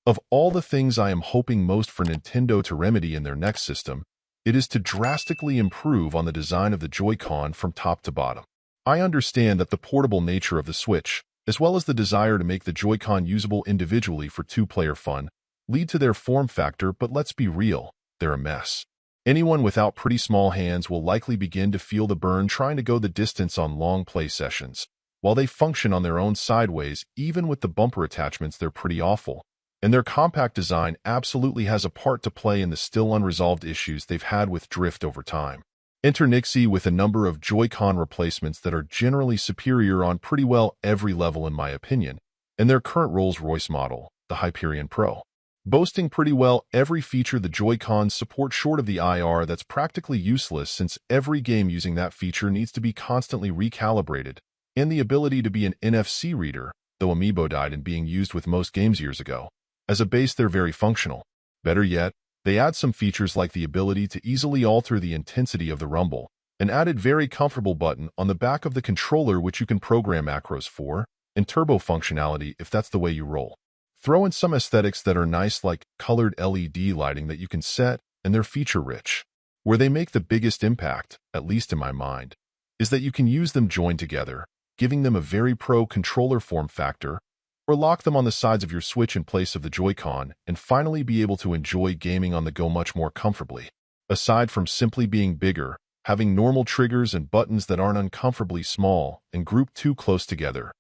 Of all the things I am hoping most for Nintendo to remedy in their next system, it is to drastically improve on the design of the Joy-Con from top to bottom. I understand that the portable nature of the Switch, as well as the desire to make the Joy-Con usable individually for two-player fun, lead to their form factor, but let's be real, they're a mess. Anyone without pretty small hands will likely begin to feel the burn trying to go the distance on long play sessions. While they function on their own sideways, even with the bumper attachments, they're pretty awful. And their compact design absolutely has a part to play in the still unresolved issues they've had with drift over time. Enter Nyxi with a number of Joy-Con replacements that are generally superior on pretty well every level in my opinion, and their current Rolls Royce model, the Hyperion Pro. Boasting pretty well every feature the Joy-Cons support short of the IR that's practically useless since every game using that feature needs to be constantly recalibrated, and the ability to be an NFC reader, though Amiibo died in being used with most games years ago. As a base, they're very functional. Better yet, they add some features like the ability to easily alter the intensity of the rumble, an added very comfortable button on the back of the controller which you can program macros for, and turbo functionality if that's the way you roll. Throw in some aesthetics that are nice like colored LED lighting that you can set, and they're feature-rich. Where they make the biggest impact, at least in my mind, is that you can use them joined together, giving them a very pro controller form factor, or lock them on the sides of your Switch in place of the Joy-Con and finally be able to enjoy gaming on the go much more comfortably. Aside from simply being bigger, having normal triggers and buttons that aren't uncomfortably small and grouped too close together,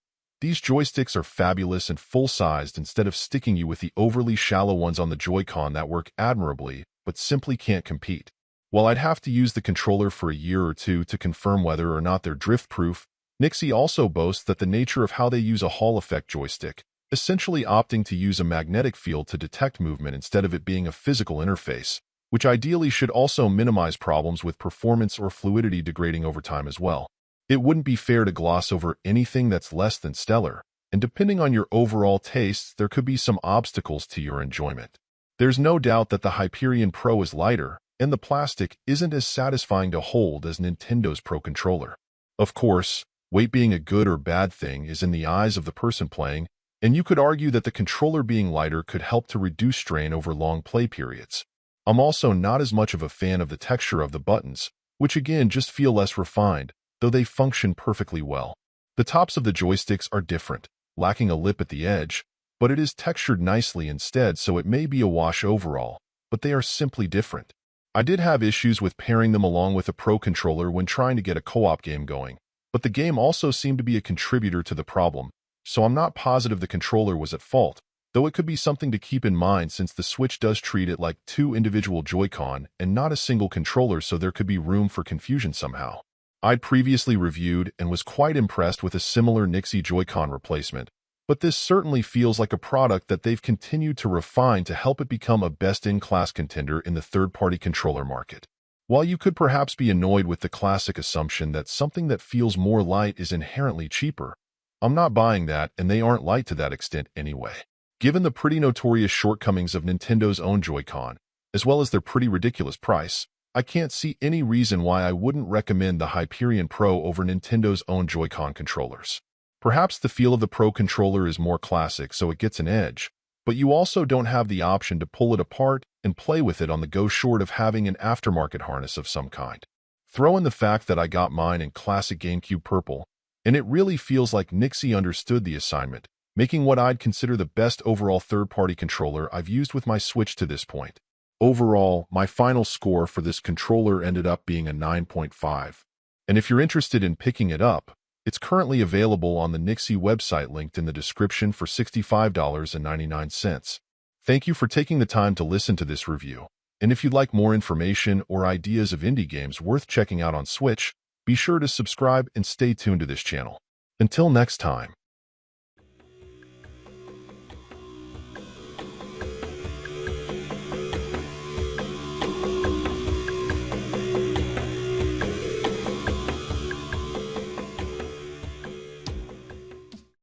these joysticks are fabulous and full-sized instead of sticking you with the overly shallow ones on the Joy-Con that work admirably but simply can't compete. While I'd have to use the controller for a year or two to confirm whether or not they're drift-proof, Nyxi also boasts that the nature of how they use a Hall effect joystick, essentially opting to use a magnetic field to detect movement instead of it being a physical interface, which ideally should also minimize problems with performance or fluidity degrading over time as well. It wouldn't be fair to gloss over anything that's less than stellar, and depending on your overall tastes, there could be some obstacles to your enjoyment. There's no doubt that the Hyperion Pro is lighter, and the plastic isn't as satisfying to hold as Nintendo's Pro controller. Of course, weight being a good or bad thing is in the eyes of the person playing, and you could argue that the controller being lighter could help to reduce strain over long play periods. I'm also not as much of a fan of the texture of the buttons, which again just feel less refined, though they function perfectly well. The tops of the joysticks are different, lacking a lip at the edge, but it is textured nicely instead, so it may be a wash overall, but they are simply different. I did have issues with pairing them along with a Pro controller when trying to get a co-op game going, but the game also seemed to be a contributor to the problem, so I'm not positive the controller was at fault, though it could be something to keep in mind since the Switch does treat it like two individual Joy-Con and not a single controller, so there could be room for confusion somehow. I'd previously reviewed and was quite impressed with a similar Nyxi Joy-Con replacement, but this certainly feels like a product that they've continued to refine to help it become a best-in-class contender in the third-party controller market. While you could perhaps be annoyed with the classic assumption that something that feels more light is inherently cheaper, I'm not buying that, and they aren't light to that extent anyway. Given the pretty notorious shortcomings of Nintendo's own Joy-Con, as well as their pretty ridiculous price, I can't see any reason why I wouldn't recommend the Hyperion Pro over Nintendo's own Joy-Con controllers. Perhaps the feel of the Pro controller is more classic, so it gets an edge, but you also don't have the option to pull it apart and play with it on the go short of having an aftermarket harness of some kind. Throw in the fact that I got mine in classic GameCube purple, and it really feels like Nyxi understood the assignment, making what I'd consider the best overall third-party controller I've used with my Switch to this point. Overall, my final score for this controller ended up being a 9.5. And if you're interested in picking it up, it's currently available on the Nyxi website linked in the description for $65.99. Thank you for taking the time to listen to this review. And if you'd like more information or ideas of indie games worth checking out on Switch, be sure to subscribe and stay tuned to this channel. Until next time.